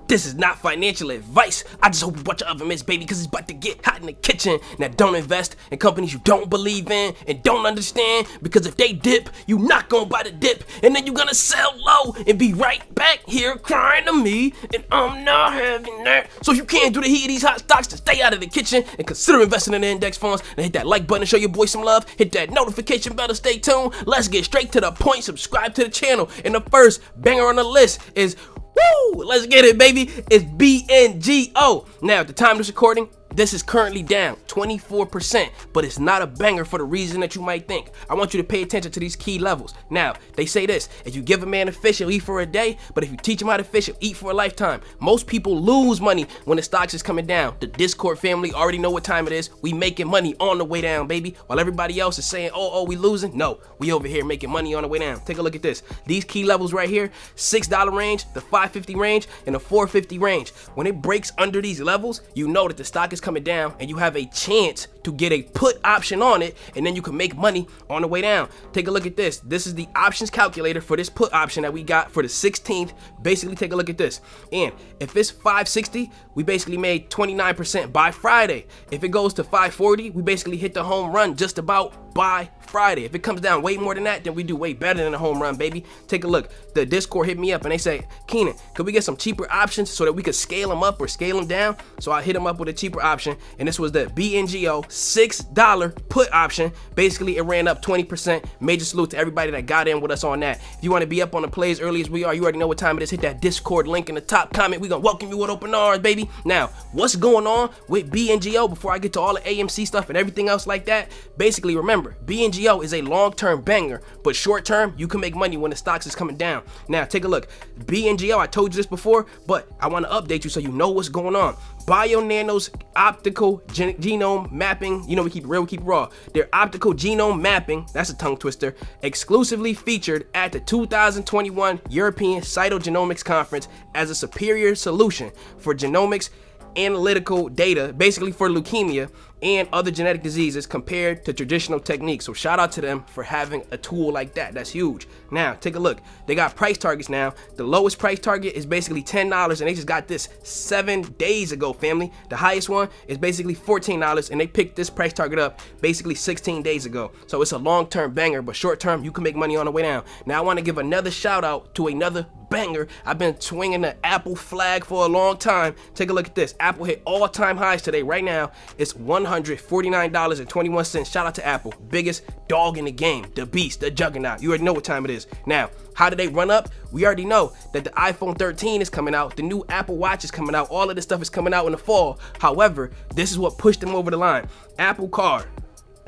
This is not financial advice. I just hope you watch your oven mitts, baby, because it's about to get hot in the kitchen. Now, don't invest in companies you don't believe in and don't understand, because if they dip, you not gonna buy the dip, and then you're gonna sell low and be right back here crying to me, and I'm not having that. So if you can't do the heat of these hot stocks, to stay out of the kitchen and consider investing in the index funds, and hit that like button to show your boy some love. Hit that notification bell to stay tuned. Let's get straight to the point. Subscribe to the channel. And the first banger on the list is, woo! Let's get it, baby. It's BNGO. Now, at the time of this recording, this is currently down 24%, but it's not a banger for the reason that you might think. I want you to pay attention to these key levels. Now, they say this: if you give a man a fish, he'll eat for a day, but if you teach him how to fish, he'll eat for a lifetime. Most people lose money when the stocks is coming down. The Discord family already know what time it is. We making money on the way down, baby. While everybody else is saying, oh, we losing. No, we over here making money on the way down. Take a look at this. These key levels right here: $6 range, the $5.50 range, and the $4.50 range. When it breaks under these levels, you know that the stock is coming down, and you have a chance to get a put option on it, and then you can make money on the way down. Take a look at this. This is the options calculator for this put option that we got for the 16th. Basically, take a look at this. And if it's 560, we basically made 29% by Friday. If it goes to 540, we basically hit the home run just about by Friday. If it comes down way more than that, then we do way better than a home run, baby. Take a look. The Discord hit me up and they say, Keenan, could we get some cheaper options so that we could scale them up or scale them down? So I hit them up with a cheaper option, and this was the BNGO $6 put option. Basically, it ran up 20%. Major salute to everybody that got in with us on that. If you want to be up on the plays early as we are, you already know what time it is. Hit that Discord link in the top comment. We're gonna welcome you with open arms, baby. Now, what's going on with BNGO before I get to all the AMC stuff and everything else like that? Basically, remember, BNGO is a long-term banger, but short-term, you can make money when the stocks is coming down. Now, take a look. BNGO, I told you this before, but I want to update you so you know what's going on. BioNano's optical genome mapping, you know, we keep it real, we keep it raw. Their optical genome mapping, that's a tongue twister, exclusively featured at the 2021 European Cytogenomics Conference as a superior solution for genomics analytical data, basically for leukemia and other genetic diseases, compared to traditional techniques. So shout out to them for having a tool like that. That's huge. Now take a look. They got price targets now. The lowest price target is basically $10, and they just got this 7 days ago, family. The highest one is basically $14, and they picked this price target up basically 16 days ago. So it's a long-term banger, but short-term, you can make money on the way down. Now I want to give another shout out to another banger. I've been swinging the Apple flag for a long time. Take a look at this. Apple hit all-time highs today. Right now, it's $149.21. Shout out to Apple. Biggest dog in the game. The beast. The juggernaut. You already know what time it is. Now, how did they run up? We already know that the iPhone 13 is coming out. The new Apple Watch is coming out. All of this stuff is coming out in the fall. However, this is what pushed them over the line. Apple Car.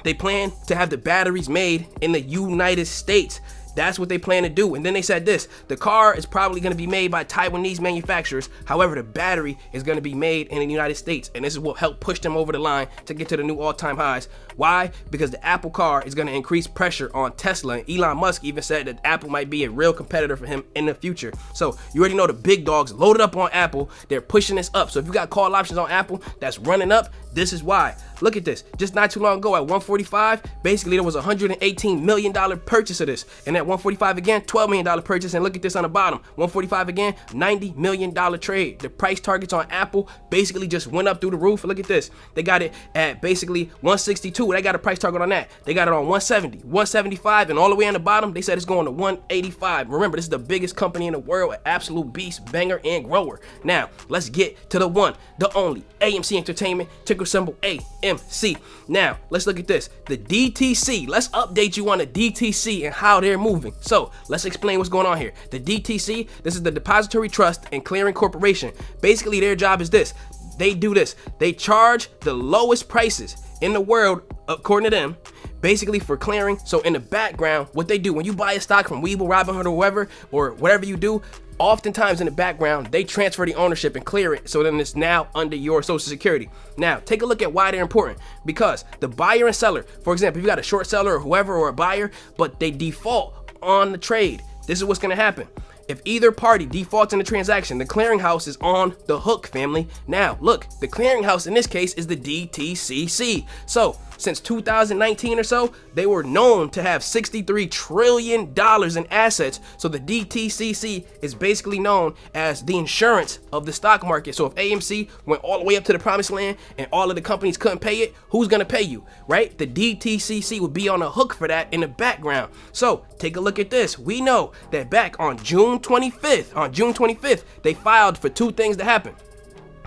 They plan to have the batteries made in the United States. That's what they plan to do. And then they said this: the car is probably going to be made by Taiwanese manufacturers. However, the battery is going to be made in the United States. And this is what helped push them over the line to get to the new all-time highs. Why? Because the Apple car is going to increase pressure on Tesla. And Elon Musk even said that Apple might be a real competitor for him in the future. So you already know the big dogs loaded up on Apple. They're pushing this up. So if you got call options on Apple that's running up, this is why. Look at this. Just not too long ago at 145, basically there was a $118 million purchase of this. And at 145 again, $12 million purchase. And look at this on the bottom. 145 again, $90 million trade. The price targets on Apple basically just went up through the roof. Look at this. They got it at basically 162. They got a price target on that. They got it on 170, 175, and all the way on the bottom, they said it's going to 185. Remember, this is the biggest company in the world, an absolute beast, banger, and grower. Now, let's get to the one, the only, AMC Entertainment, ticker symbol AMC. Now, let's look at this. The DTC. Let's update you on the DTC and how they're moving. So, let's explain what's going on here. The DTC, this is the Depository Trust and Clearing Corporation. Basically, their job is this. They do this. They charge the lowest prices in the world, according to them, basically for clearing. So in the background, what they do when you buy a stock from Webull, Robinhood, or whoever, or whatever you do, oftentimes in the background, they transfer the ownership and clear it. So then it's now under your Social Security. Now, take a look at why they're important. Because the buyer and seller, for example, if you got a short seller or whoever or a buyer, but they default on the trade, this is what's going to happen. If either party defaults in the transaction, the clearinghouse is on the hook, family. Now, look, the clearinghouse in this case is the DTCC. So, since 2019 or so, they were known to have $63 trillion in assets. So the DTCC is basically known as the insurance of the stock market. So if AMC went all the way up to the promised land and all of the companies couldn't pay it, who's gonna pay you, right? The DTCC would be on a hook for that in the background. So take a look at this. We know that back on June 25th, they filed for two things to happen.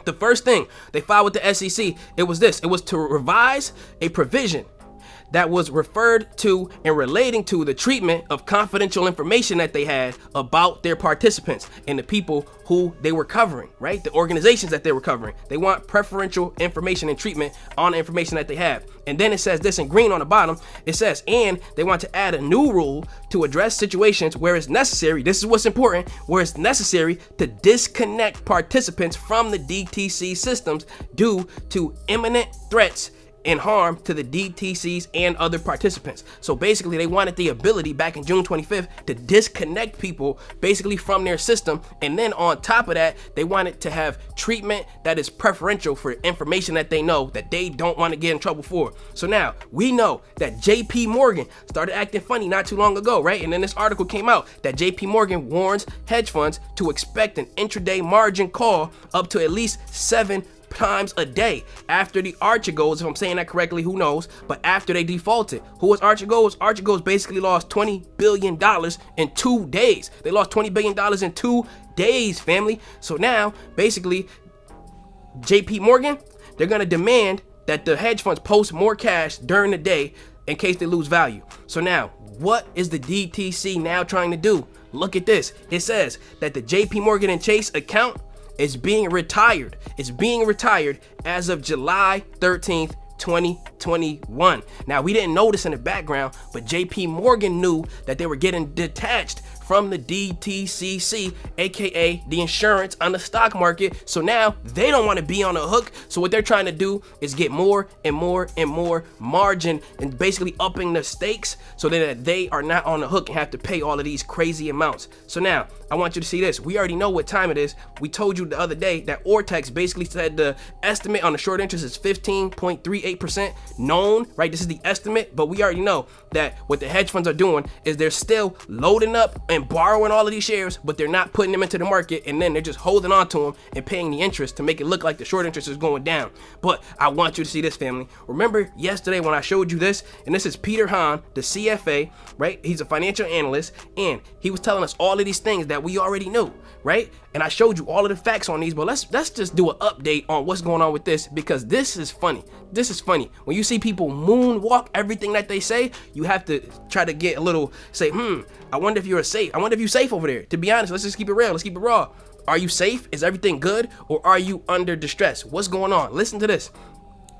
The first thing they filed with the SEC, it was to revise a provision that was referred to and relating to the treatment of confidential information that they had about their participants and the people who they were covering, right? The organizations that they were covering. They want preferential information and treatment on the information that they have. And then it says this in green on the bottom, it says, and they want to add a new rule to address situations where it's necessary, this is what's important, where it's necessary to disconnect participants from the DTC systems due to imminent threats and harm to the DTCs and other participants. So basically they wanted the ability back in June 25th to disconnect people basically from their system. And then on top of that, they wanted to have treatment that is preferential for information that they know that they don't want to get in trouble for. So now we know that JP Morgan started acting funny not too long ago, right? And then this article came out that JP Morgan warns hedge funds to expect an intraday margin call up to at least 7 times a day after the Archegos, if I'm saying that correctly, who knows, but after they defaulted. Who was Archegos? Archegos basically lost $20 billion in 2 days. They lost $20 billion in 2 days, family. So now, basically, JP Morgan, they're gonna demand that the hedge funds post more cash during the day in case they lose value. So now, what is the DTC now trying to do? Look at this. It says that the JP Morgan and Chase account is being retired. It's being retired as of July 13th, 2021. Now, we didn't notice in the background, but JP Morgan knew that they were getting detached from the DTCC, aka the insurance on the stock market. So now they don't want to be on the hook. So what they're trying to do is get more and more and more margin and basically upping the stakes so that they are not on the hook and have to pay all of these crazy amounts. So now I want you to see this. We already know what time it is. We told you the other day that Ortex basically said the estimate on the short interest is 15.38% known, right? This is the estimate, but we already know that what the hedge funds are doing is they're still loading up and borrowing all of these shares, but they're not putting them into the market, and then they're just holding on to them and paying the interest to make it look like the short interest is going down. But I want you to see this, family. Remember yesterday when I showed you this, and this is Peter Hahn, the CFA, right? He's a financial analyst, and he was telling us all of these things that we already knew, right? And I showed you all of the facts on these, but let's just do an update on what's going on with this, because this is funny. This is funny. When you see people moonwalk everything that they say, you have to try to get a little, say, I wonder if you're safe. I wonder if you're safe over there. To be honest, let's just keep it real. Let's keep it raw. Are you safe? Is everything good? Or are you under distress? What's going on? Listen to this.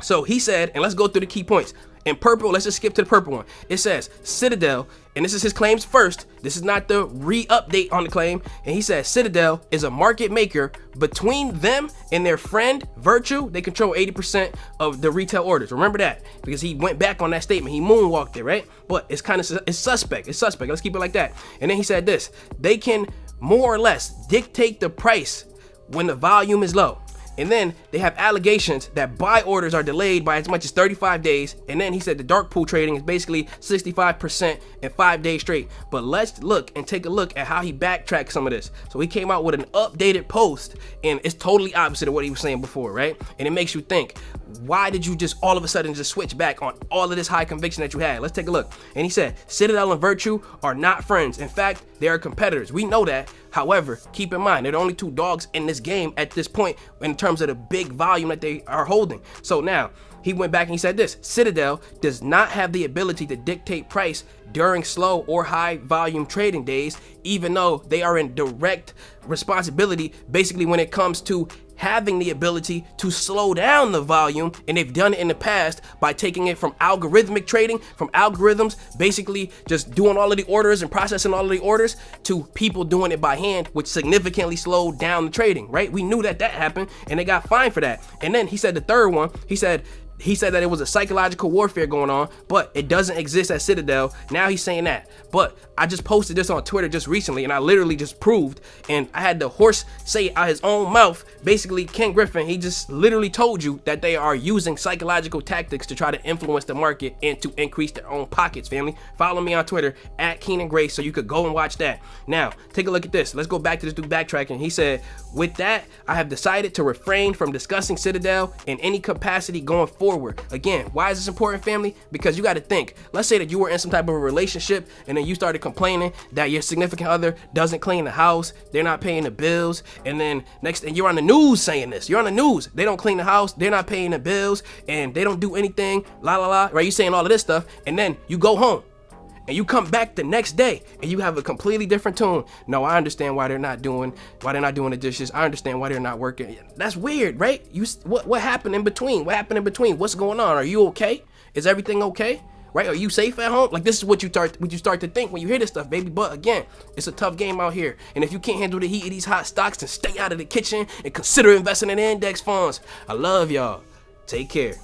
So he said, and let's go through the key points. In purple, let's just skip to the purple one. It says Citadel, and this is his claims first. This is not the re-update on the claim. And he says Citadel is a market maker. Between them and their friend Virtue, they control 80% of the retail orders. Remember that, because he went back on that statement. He moonwalked it, right? But it's kind of it's suspect. It's suspect. Let's keep it like that. And then he said this: they can more or less dictate the price when the volume is low. And then they have allegations that buy orders are delayed by as much as 35 days. And then he said the dark pool trading is basically 65% in 5 days straight. But let's look and take a look at how he backtracked some of this. So he came out with an updated post, and it's totally opposite of what he was saying before, right? And it makes you think, why did you just all of a sudden just switch back on all of this high conviction that you had? Let's take a look. And he said, Citadel and Virtue are not friends. In fact, they are competitors. We know that. However, keep in mind, they're the only two dogs in this game at this point in terms of the big volume that they are holding. So now he went back and he said this: Citadel does not have the ability to dictate price during slow or high volume trading days, even though they are in direct responsibility basically when it comes to having the ability to slow down the volume. And they've done it in the past by taking it from algorithmic trading, from algorithms basically just doing all of the orders and processing all of the orders, to people doing it by hand, which significantly slowed down the trading, right? We knew that happened, and they got fined for that. And then he said the third one, he said that it was a psychological warfare going on, but it doesn't exist at Citadel. Now Now he's saying that. But I just posted this on Twitter just recently, and I literally just proved, and I had the horse say it out his own mouth. Basically, Ken Griffin, he just literally told you that they are using psychological tactics to try to influence the market and to increase their own pockets, family. Follow me on Twitter at Keenan Grace so you could go and watch that. Now, take a look at this. Let's go back to this dude backtracking. He said, with that, I have decided to refrain from discussing Citadel in any capacity going forward. Again, why is this important, family? Because you got to think. Let's say that you were in some type of a relationship and then you started complaining that your significant other doesn't clean the house, they're not paying the bills, and then and you're on the news saying this. You're on the news. They don't clean the house, they're not paying the bills, and they don't do anything, la la la, right? You saying all of this stuff, and then you go home. And you come back the next day and you have a completely different tune. No, I understand why they're not doing the dishes. I understand why they're not working. That's weird, right? What happened in between? What happened in between? What's going on? Are you okay? Is everything okay? Right? Are you safe at home? Like, this is what you start to think when you hear this stuff, baby. But again, it's a tough game out here. And if you can't handle the heat of these hot stocks, then stay out of the kitchen and consider investing in index funds. I love y'all. Take care.